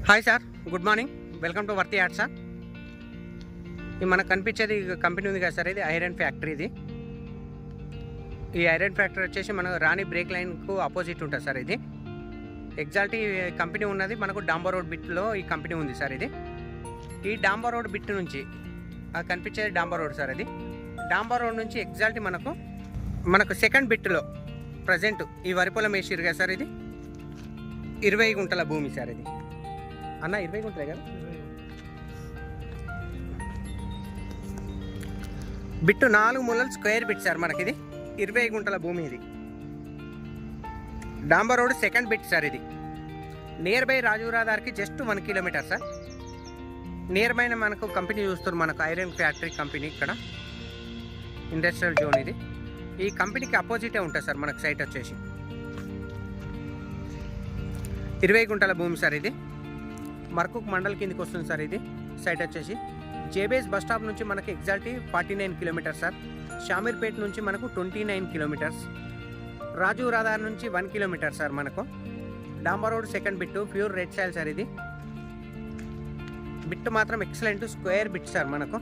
Hi sir, good morning. Welcome to Worthy Ad sir. ఇది మనకు కనిపించేది కంపెనీ ఉంది కదా సార్, ఇది ఐరన్ ఫ్యాక్టరీ. ఇది ఈ ఐరన్ ఫ్యాక్టరీ వచ్చేసి మనకు రాణి బ్రేక్ లైన్కు ఆపోజిట్ ఉంటుంది సార్. ఇది ఎగ్జాక్ట్ కంపెనీ ఉన్నది మనకు డాంబర్ రోడ్ బిట్లో ఈ కంపెనీ ఉంది సార్. ఇది ఈ డాంబర్ రోడ్ బిట్ నుంచి కనిపించేది డాంబర్ రోడ్ సార్. అది డాంబర్ రోడ్ నుంచి ఎగ్జాక్ట్ మనకు సెకండ్ బిట్లో ప్రజెంట్ ఈ వరి పొలం వేసిరు కదా సార్. ఇది 20 గుంటల భూమి సార్. ఇది అన్న 20 గుంటలే కదా, బిట్టు 4 మూలలు స్క్వేర్ బిట్ సార్. మనకి ఇది 20 గుంటల భూమి. ఇది డాంబర్ రోడ్ సెకండ్ బిట్ సార్. ఇది నియర్ బై రాజురాదార్కి just 1 kilometre sir. Near by మనకు కంపెనీ చూస్తారు, మనకు ఐరన్ ఫ్యాక్టరీ కంపెనీ, ఇక్కడ ఇండస్ట్రియల్ జోన్. ఇది ఈ కంపెనీకి అపోజిటే ఉంటుంది సార్ మనకు సైట్ వచ్చేసి. 20 గుంటల భూమి సార్. ఇది మర్కుక్ మండల్ కిందకి వస్తుంది సార్. ఇది సైట్ వచ్చేసి జేబేస్ బస్ స్టాప్ నుంచి మనకి ఎగ్జాక్ట్లీ 49 కిలోమీటర్స్ సార్. షామీర్పేట్ నుంచి మనకు 29 కిలోమీటర్స్. రాజు రాధార్ నుంచి 1 కిలోమీటర్ సార్. మనకు డాంబర్ road second bit pure red soil sir. ఇది బిట్ మాత్రం ఎక్సలెంట్ స్క్వేర్ బిట్ సార్ మనకు.